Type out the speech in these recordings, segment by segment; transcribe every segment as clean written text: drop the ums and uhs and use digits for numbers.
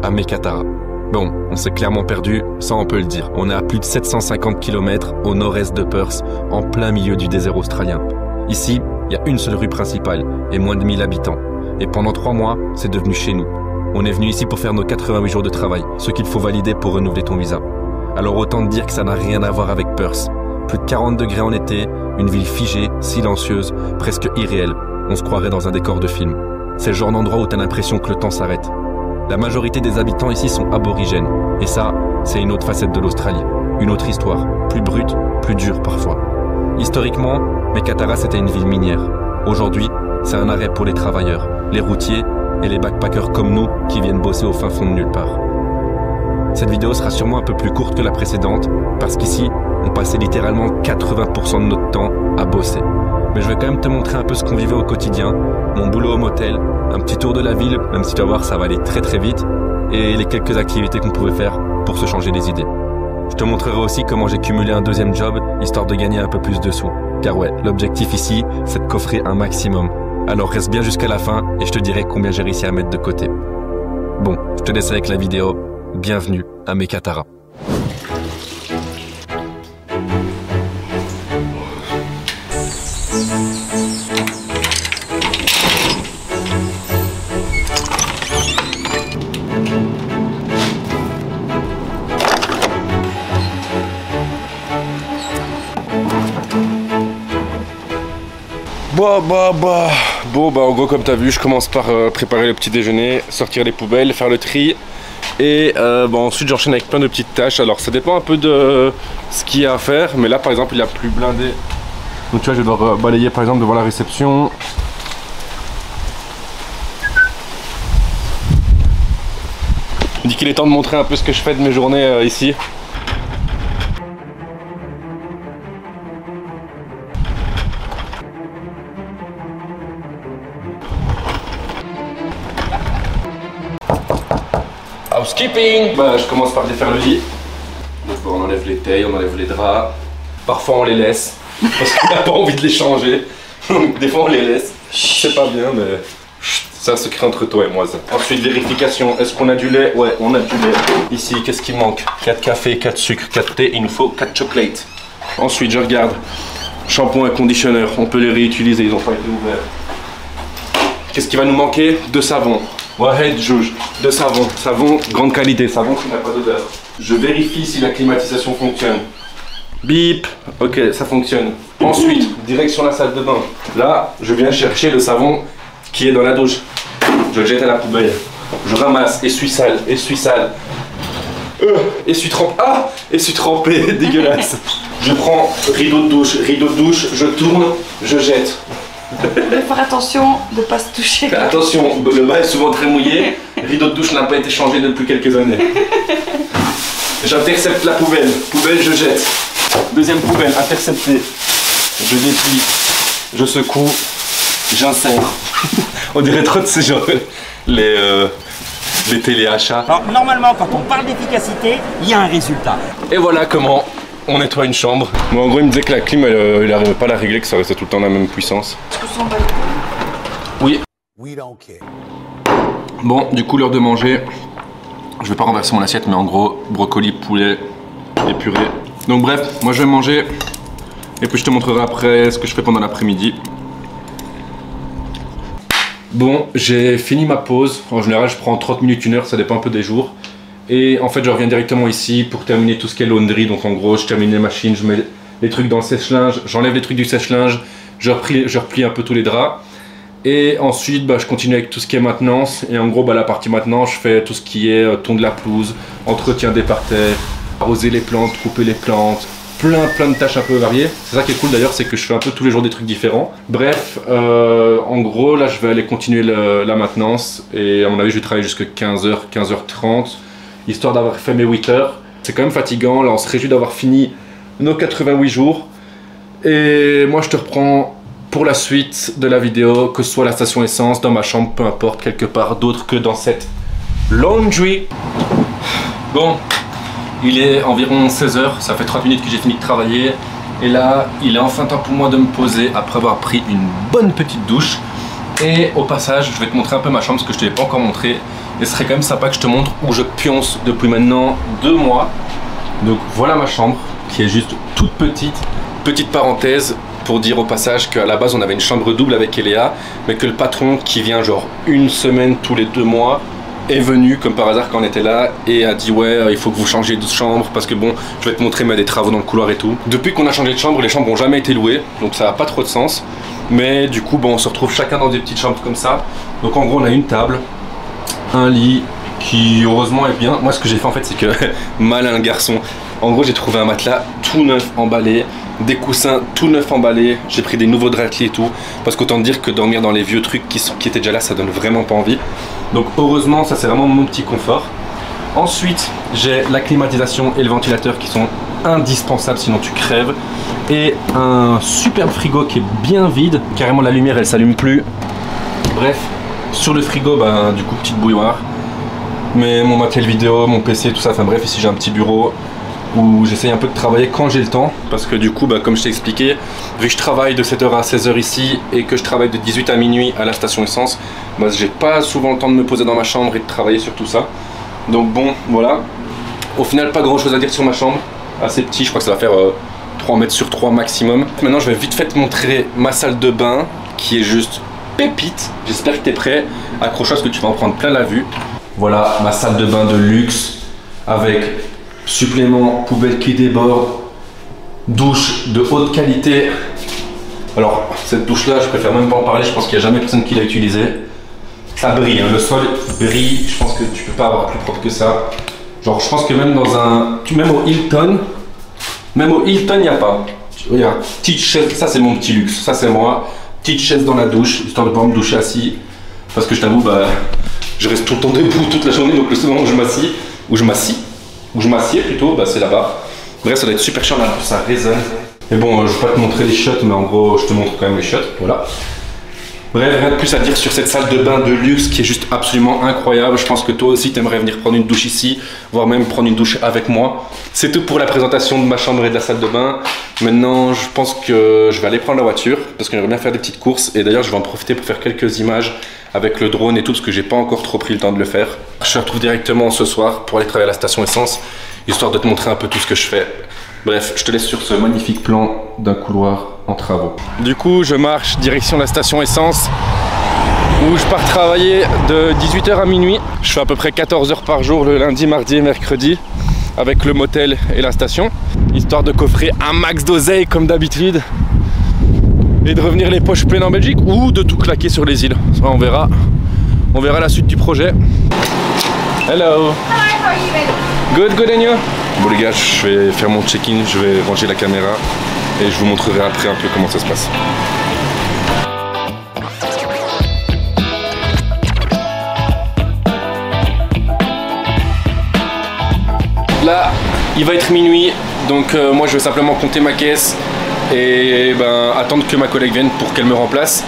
à Mekatara. Bon, on s'est clairement perdu, ça on peut le dire. On est à plus de 750 km au nord-est de Perth, en plein milieu du désert australien. Ici, il y a une seule rue principale et moins de 1000 habitants. Et pendant 3 mois, c'est devenu chez nous. On est venu ici pour faire nos 88 jours de travail, ce qu'il faut valider pour renouveler ton visa. Alors autant te dire que ça n'a rien à voir avec Perth. Plus de 40 degrés en été, une ville figée, silencieuse, presque irréelle. On se croirait dans un décor de film. C'est le genre d'endroit où t'as l'impression que le temps s'arrête. La majorité des habitants ici sont aborigènes. Et ça, c'est une autre facette de l'Australie. Une autre histoire, plus brute, plus dure parfois. Historiquement, Mekatara c'était une ville minière. Aujourd'hui, c'est un arrêt pour les travailleurs, les routiers et les backpackers comme nous qui viennent bosser au fin fond de nulle part. Cette vidéo sera sûrement un peu plus courte que la précédente, parce qu'ici, on passait littéralement 80% de notre temps à bosser. Mais je vais quand même te montrer un peu ce qu'on vivait au quotidien, mon boulot au motel, un petit tour de la ville, même si tu vas voir ça va aller très très vite, et les quelques activités qu'on pouvait faire pour se changer les idées. Je te montrerai aussi comment j'ai cumulé un deuxième job, histoire de gagner un peu plus de sous. Car ouais, l'objectif ici, c'est de coffrer un maximum. Alors reste bien jusqu'à la fin et je te dirai combien j'ai réussi à mettre de côté. Bon, je te laisse avec la vidéo. Bienvenue à Mekatara. Bon, en gros, comme tu as vu, je commence par préparer le petit déjeuner, sortir les poubelles, faire le tri. Et ensuite, j'enchaîne avec plein de petites tâches. Alors, ça dépend un peu de ce qu'il y a à faire. Mais là, par exemple, il y a plus blindé. Donc, tu vois, je vais devoir balayer, par exemple, devant la réception. Je me dis qu'il est temps de montrer un peu ce que je fais de mes journées ici. Housekeeping. Je commence par défaire le lit. Donc on enlève les tailles, on enlève les draps. Parfois on les laisse parce qu'on n'a pas envie de les changer. Donc des fois on les laisse. C'est pas bien mais c'est un secret entre toi et moi ça. Ensuite vérification, est-ce qu'on a du lait? Ouais, on a du lait. Ici, qu'est-ce qui manque? 4 cafés, 4 sucres, 4 thé, il nous faut 4 chocolates. Ensuite je regarde. Shampoing et conditionneur, on peut les réutiliser, ils n'ont pas été ouverts. Qu'est-ce qui va nous manquer? De savon. Ouais, juge. De savon. Savon, grande qualité. Savon qui n'a pas d'odeur. Je vérifie si la climatisation fonctionne. Bip. Ok, ça fonctionne. Ensuite, direction la salle de bain. Là, je viens chercher le savon qui est dans la douche. Je le jette à la poubelle. Je ramasse. Essuie sale. Essuie sale. Essuie trempé. Ah! Essuie trempé. Dégueulasse. Je prends rideau de douche. Rideau de douche. Je tourne. Je jette. Il faut faire attention de ne pas se toucher. Attention, le bas est souvent très mouillé. Rideau de douche n'a pas été changé depuis quelques années. J'intercepte la poubelle. Poubelle, je jette. Deuxième poubelle, interceptée. Je déplie. Je secoue. J'insère. On dirait trop de ces gens. Les téléachats. Alors normalement, quand on parle d'efficacité, il y a un résultat. Et voilà comment on nettoie une chambre. Moi en gros il me disait que la clim il n'arrivait pas à la régler, que ça restait tout le temps la même puissance. Est-ce que ça en bat les couilles? Oui. Bon, du coup l'heure de manger. Je vais pas renverser mon assiette mais en gros brocoli, poulet et purée. Donc bref, moi je vais manger et puis je te montrerai après ce que je fais pendant l'après-midi. Bon, j'ai fini ma pause. En général je prends 30 minutes, 1 heure, ça dépend un peu des jours. Et en fait je reviens directement ici pour terminer tout ce qui est laundry. Donc en gros je termine les machines, je mets les trucs dans le sèche-linge, j'enlève les trucs du sèche-linge, je replie un peu tous les draps. Et ensuite je continue avec tout ce qui est maintenance. Et en gros la partie maintenance, je fais tout ce qui est ton de la pelouse, entretien des parterres, arroser les plantes, couper les plantes, plein de tâches un peu variées. C'est ça qui est cool d'ailleurs, c'est que je fais un peu tous les jours des trucs différents. Bref, en gros là je vais aller continuer la maintenance. Et à mon avis je vais travailler jusqu'à 15h, 15h30. Histoire d'avoir fait mes 8 heures. C'est quand même fatigant, là on se réjouit d'avoir fini nos 88 jours. Et moi je te reprends pour la suite de la vidéo, que ce soit la station essence, dans ma chambre, peu importe, quelque part d'autre que dans cette laundry. Bon, il est environ 16h, ça fait 30 minutes que j'ai fini de travailler. Et là, il est enfin temps pour moi de me poser après avoir pris une bonne petite douche. Et au passage, je vais te montrer un peu ma chambre, parce que je ne te l'ai pas encore montré. Et ce serait quand même sympa que je te montre où je pionce depuis maintenant 2 mois. Donc voilà ma chambre qui est juste toute petite. Petite parenthèse pour dire au passage qu'à la base on avait une chambre double avec Eléa, mais que le patron qui vient genre une semaine tous les 2 mois est venu comme par hasard quand on était là et a dit ouais il faut que vous changez de chambre parce que bon je vais te montrer mais des travaux dans le couloir et tout. Depuis qu'on a changé de chambre, les chambres n'ont jamais été louées donc ça n'a pas trop de sens, mais du coup bon on se retrouve chacun dans des petites chambres comme ça. Donc en gros on a une table, un lit qui heureusement est bien. Moi ce que j'ai fait en fait c'est que malin garçon, en gros j'ai trouvé un matelas tout neuf emballé, des coussins tout neufs emballés, j'ai pris des nouveaux draps et tout, parce qu'autant dire que dormir dans les vieux trucs qui étaient déjà là, ça donne vraiment pas envie. Donc heureusement, ça c'est vraiment mon petit confort. Ensuite, j'ai la climatisation et le ventilateur qui sont indispensables, sinon tu crèves. Et un superbe frigo qui est bien vide, carrément la lumière elle s'allume plus. Bref, sur le frigo, bah, du coup petite bouilloire. Mais mon matériel vidéo, mon PC, tout ça, enfin bref, ici j'ai un petit bureau où j'essaye un peu de travailler quand j'ai le temps, parce que du coup bah, comme je t'ai expliqué, vu que je travaille de 7h à 16h ici et que je travaille de 18 à minuit à la station essence, moi j'ai pas souvent le temps de me poser dans ma chambre et de travailler sur tout ça. Donc bon voilà, au final pas grand chose à dire sur ma chambre, assez petit, je crois que ça va faire 3 mètres sur 3 maximum. Maintenant je vais vite fait te montrer ma salle de bain qui est juste pépite. J'espère que tu es prêt, accroche-toi parce que tu vas en prendre plein la vue. Voilà ma salle de bain de luxe avec supplément, poubelle qui déborde, douche de haute qualité. Alors cette douche là je préfère même pas en parler, je pense qu'il n'y a jamais personne qui l'a utilisée. Ça brille, hein. Le sol brille, je pense que tu peux pas avoir plus propre que ça. Genre je pense que même dans un... Même au Hilton il n'y a pas. Regarde, petite chaise, ça c'est mon petit luxe, ça c'est moi. Petite chaise dans la douche, histoire de pouvoir me doucher assis. Parce que je t'avoue, bah, je reste tout le temps debout toute la journée, donc le seul moment où je m'assieds plutôt, bah, c'est là-bas. Bref, ça doit être super chiant, là, ça résonne. Mais bon, je vais pas te montrer les shots, mais en gros, je te montre quand même les shots, voilà. Bref, rien de plus à dire sur cette salle de bain de luxe qui est juste absolument incroyable. Je pense que toi aussi, tu aimerais venir prendre une douche ici, voire même prendre une douche avec moi. C'est tout pour la présentation de ma chambre et de la salle de bain. Maintenant, je pense que je vais aller prendre la voiture parce que j'aimerais bien faire des petites courses. Et d'ailleurs, je vais en profiter pour faire quelques images avec le drone et tout, parce que j'ai pas encore trop pris le temps de le faire. Je te retrouve directement ce soir pour aller travailler à la station essence, histoire de te montrer un peu tout ce que je fais. Bref, je te laisse sur ce magnifique plan d'un couloir en travaux. Du coup, je marche direction la station essence où je pars travailler de 18h à minuit. Je fais à peu près 14 heures par jour le lundi, mardi et mercredi avec le motel et la station, histoire de coffrer un max d'oseille comme d'habitude et de revenir les poches pleines en Belgique ou de tout claquer sur les îles. Ça, on verra la suite du projet. Hello. Hi, how are you doing? Good, good and you? Bon les gars, je vais faire mon check-in, je vais ranger la caméra et je vous montrerai après un peu comment ça se passe. Là, il va être minuit, donc moi je vais simplement compter ma caisse et ben, attendre que ma collègue vienne pour qu'elle me remplace.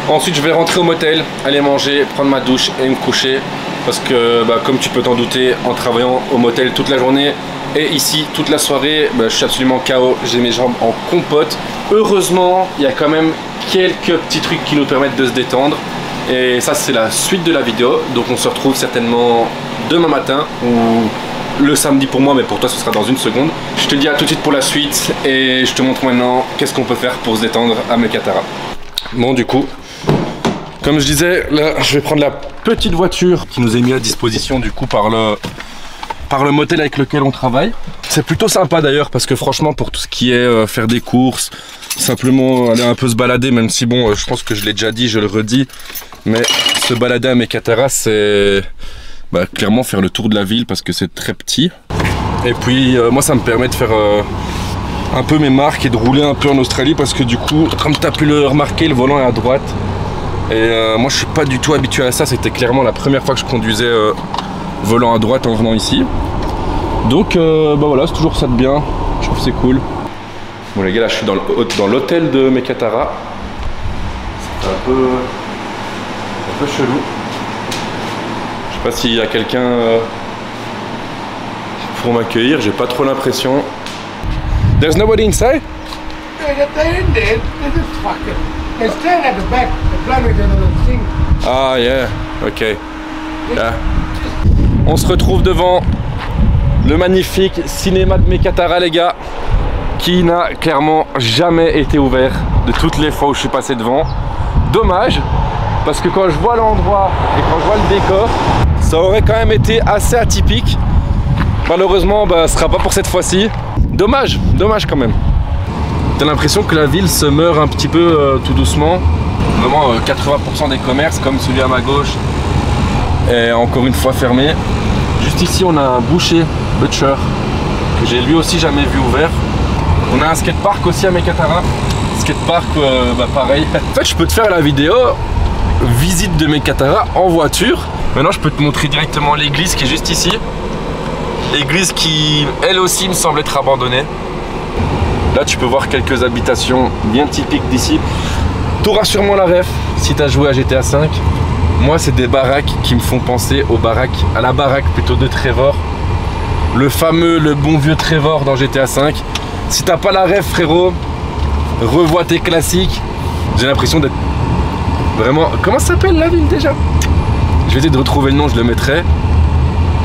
Ensuite je vais rentrer au motel, aller manger, prendre ma douche et me coucher. Parce que bah, comme tu peux t'en douter, en travaillant au motel toute la journée et ici toute la soirée, bah, je suis absolument KO, j'ai mes jambes en compote. Heureusement, il y a quand même quelques petits trucs qui nous permettent de se détendre. Et ça c'est la suite de la vidéo, donc on se retrouve certainement demain matin ou le samedi pour moi, mais pour toi ce sera dans une seconde. Je te dis à tout de suite pour la suite et je te montre maintenant qu'est-ce qu'on peut faire pour se détendre à Mekatara. Bon du coup, comme je disais, là je vais prendre la petite voiture qui nous est mise à disposition du coup par le motel avec lequel on travaille. C'est plutôt sympa d'ailleurs parce que franchement pour tout ce qui est faire des courses, simplement aller un peu se balader, même si bon je pense que je l'ai déjà dit, je le redis, mais se balader à Mekatara c'est bah, clairement faire le tour de la ville parce que c'est très petit. Et puis moi ça me permet de faire un peu mes marques et de rouler un peu en Australie parce que du coup, comme tu as pu le remarquer, le volant est à droite. Et moi je suis pas du tout habitué à ça, c'était clairement la première fois que je conduisais volant à droite en venant ici. Donc bah voilà, c'est toujours ça de bien, je trouve que c'est cool. Bon les gars, là je suis dans l'hôtel de Mekatara. C'est un peu chelou. Je sais pas s'il y a quelqu'un pour m'accueillir, j'ai pas trop l'impression. There's nobody inside? They're in there. They're just fucking. They're standing at the back. The plumbers and all those things. Ah yeah, okay. Yeah. On se retrouve devant le magnifique cinéma de Mekatara, les gars, qui n'a clairement jamais été ouvert de toutes les fois où je suis passé devant. Dommage, parce que quand je vois l'endroit et quand je vois le décor, ça aurait quand même été assez atypique. Malheureusement, bah, ce sera pas pour cette fois-ci. Dommage, dommage quand même. T'as l'impression que la ville se meurt un petit peu tout doucement. Vraiment 80% des commerces, comme celui à ma gauche, est encore une fois fermé. Juste ici, on a un boucher, butcher, que j'ai lui aussi jamais vu ouvert. On a un skatepark aussi à Mekatara. Skatepark, bah pareil. En fait, je peux te faire la vidéo visite de Mekatara en voiture. Maintenant, je peux te montrer directement l'église qui est juste ici. Église qui, elle aussi, me semble être abandonnée. Là, tu peux voir quelques habitations bien typiques d'ici. Tu auras sûrement la ref si tu as joué à GTA V. Moi, c'est des baraques qui me font penser aux baraques, à la baraque plutôt de Trevor. Le fameux, le bon vieux Trevor dans GTA V. Si t'as pas la ref, frérot, revois tes classiques. J'ai l'impression d'être vraiment... Comment ça s'appelle la ville déjà? Je vais essayer de retrouver le nom, je le mettrai.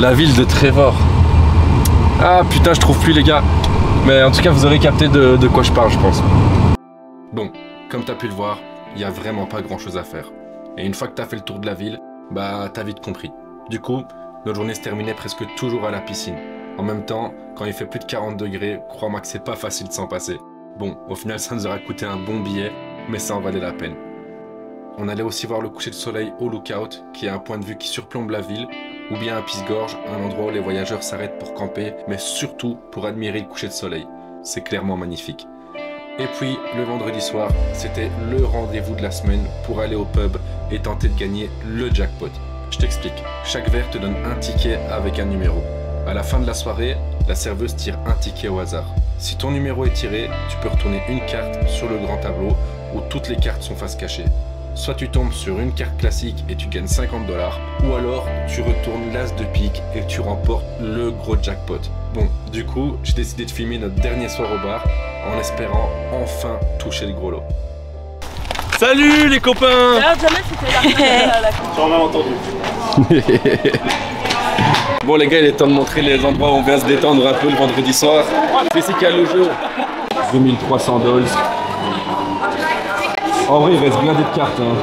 La ville de Trevor. Ah putain, je trouve plus les gars. Mais en tout cas, vous aurez capté de quoi je parle, je pense. Bon, comme tu as pu le voir, il n'y a vraiment pas grand chose à faire. Et une fois que tu as fait le tour de la ville, bah t'as vite compris. Du coup, notre journée se terminait presque toujours à la piscine. En même temps, quand il fait plus de 40 degrés, crois-moi que c'est pas facile de s'en passer. Bon, au final, ça nous aura coûté un bon billet, mais ça en valait la peine. On allait aussi voir le coucher de soleil au Lookout, qui est un point de vue qui surplombe la ville, ou bien à Pisse-Gorge, un endroit où les voyageurs s'arrêtent pour camper, mais surtout pour admirer le coucher de soleil. C'est clairement magnifique. Et puis, le vendredi soir, c'était le rendez-vous de la semaine pour aller au pub et tenter de gagner le jackpot. Je t'explique, chaque verre te donne un ticket avec un numéro. À la fin de la soirée, la serveuse tire un ticket au hasard. Si ton numéro est tiré, tu peux retourner une carte sur le grand tableau où toutes les cartes sont face cachée. Soit tu tombes sur une carte classique et tu gagnes 50 $, ou alors tu retournes l'as de pique et tu remportes le gros jackpot. Bon, du coup, j'ai décidé de filmer notre dernier soir au bar en espérant enfin toucher le gros lot. Salut les copains! Jamais c'était la J'en ai entendu. Bon les gars, il est temps de montrer les endroits où on vient se détendre un peu le vendredi soir. C'est ici qu'il y a le jeu. 2300 $. En vrai, il reste blindé de cartes. Hein.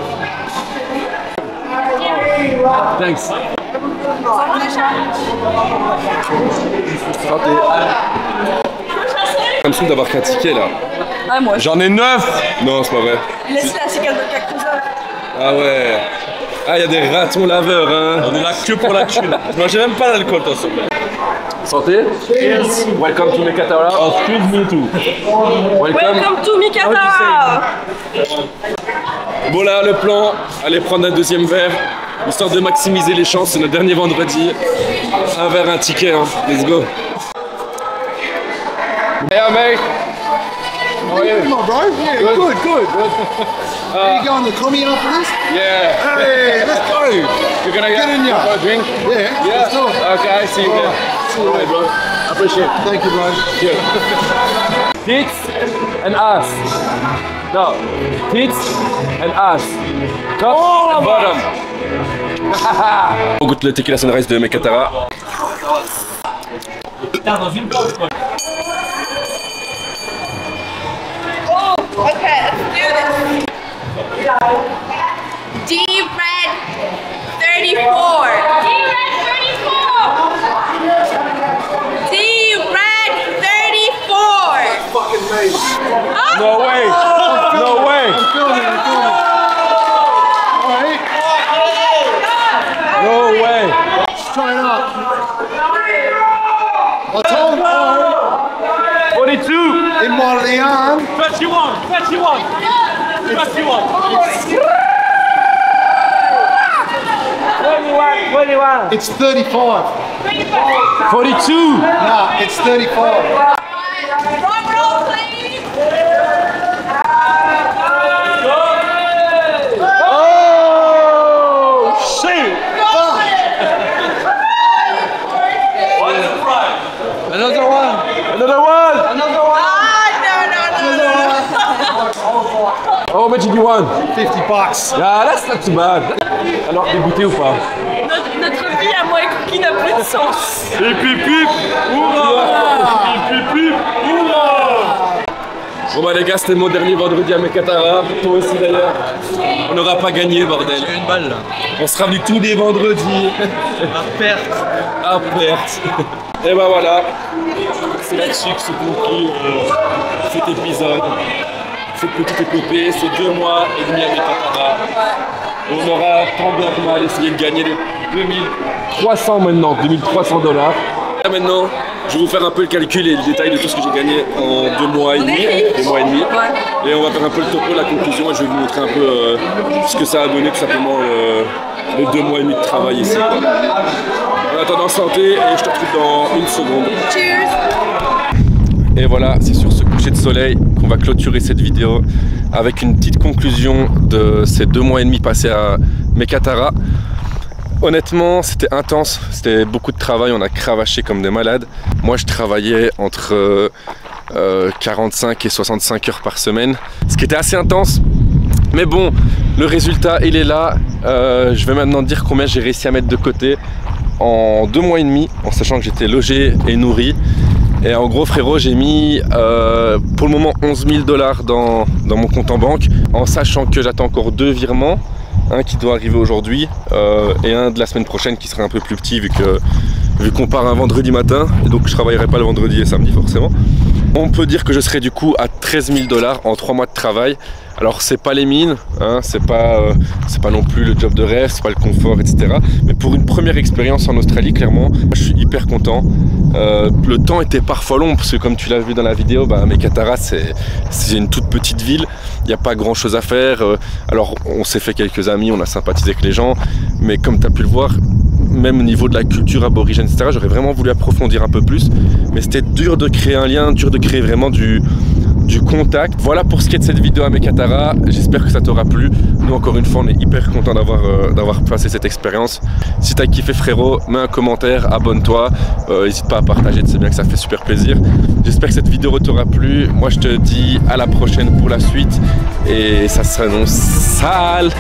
Thanks. Santé. J'ai l'impression d'avoir qu'un ticket là. Ah, moi. J'en ai 9. Non, c'est pas vrai. Laisse-la, c'est qu'elle de cactusa. Ah ouais. Ah, il y a des ratons laveurs, hein. On est là que pour la thune. Je mangeais même pas d'alcool, toi, s'il te plaît. Santé. Cheers. Welcome to Mekatara. Oh, excuse me too. Welcome to Mekatara. Bon là, le plan, aller prendre un deuxième verre, histoire de maximiser les chances, c'est notre dernier vendredi. Un verre, un ticket, hein. Let's go. Hey, mate. How are you? Come on, bro. Yeah, good, good. Are you going to Tommy after this? Yeah. Hey, let's go. You're gonna Get in for ya. a drink? Yeah, Yeah. let's do it. Okay, see you All there. right. See you Alright, later. bro. I appreciate it. Thank you, bro. Tits and ass. No. Tits and ass. Top and bottom. On goûte le tequila sunrise de Mekatara. Okay, let's do this. Deep red 34. Deep red 34. Deep red 34. Fucking me. No way. No way. All right. No way. Straight up. I told you. 42. In my Leon. 21. 21. 21. It's 35. 42. No, it's 35. Drum roll, please. Oh shit! Another one. Another one! Another one. How much did you want? $50. Yeah, that's not too bad. Alors, t'es goûté ou pas? Notre vie à moi et Cookie n'a plus de sens. Hip hip hip, hurrah! Hip hip hip, hurrah! Bon bah les gars, c'était mon dernier vendredi à Mekatara, toi aussi d'ailleurs. On n'aura pas gagné, bordel. J'ai eu une balle là. On sera venu tous les vendredis. À perte. À perte. Et bah voilà, c'est là-dessus que se conclut cet épisode, cette petite épopée, ces 2 mois et demi à Mekatara. On aura tant bien que mal essayé de gagner les 2300 maintenant, 2300 $. Là maintenant, je vais vous faire un peu le calcul et le détail de tout ce que j'ai gagné en 2 mois et demi. 2 mois et demi. Et on va faire un peu le topo, la conclusion, et je vais vous montrer un peu ce que ça a donné tout simplement les 2 mois et demi de travail ici. Quoi. En attendant, santé, et je te retrouve dans 1 seconde. Cheers. Et voilà, c'est sur ce coucher de soleil qu'on va clôturer cette vidéo avec une petite conclusion de ces 2 mois et demi passés à Mekatara. Honnêtement, c'était intense, c'était beaucoup de travail, on a cravaché comme des malades. Moi, je travaillais entre 45 et 65 heures par semaine, ce qui était assez intense. Mais bon, le résultat, il est là. Je vais maintenant dire combien j'ai réussi à mettre de côté en 2 mois et demi, en sachant que j'étais logé et nourri. Et en gros, frérot, j'ai mis pour le moment 11 000 $ dans mon compte en banque, en sachant que j'attends encore 2 virements. Un qui doit arriver aujourd'hui et un de la semaine prochaine qui sera un peu plus petit vu qu'on part un vendredi matin et donc je travaillerai pas le vendredi et samedi forcément. On peut dire que je serai du coup à 13 000 $ en 3 mois de travail. Alors c'est pas les mines, hein, c'est pas non plus le job de rêve, c'est pas le confort, etc. Mais pour une première expérience en Australie, clairement, je suis hyper content. Le temps était parfois long parce que comme tu l'as vu dans la vidéo, Mekatara c'est une toute petite ville, il n'y a pas grand chose à faire. Alors on s'est fait quelques amis, on a sympathisé avec les gens, mais comme tu as pu le voir, même au niveau de la culture aborigène, etc., j'aurais vraiment voulu approfondir un peu plus, mais c'était dur de créer un lien, dur de créer vraiment du contact. Voilà pour ce qui est de cette vidéo à Mekatara, j'espère que ça t'aura plu. Nous encore une fois on est hyper content d'avoir passé cette expérience. Si t'as kiffé frérot, mets un commentaire, abonne-toi, n'hésite pas à partager, tu sais bien que ça fait super plaisir. J'espère que cette vidéo t'aura plu, moi je te dis à la prochaine pour la suite et ça s'annonce sale.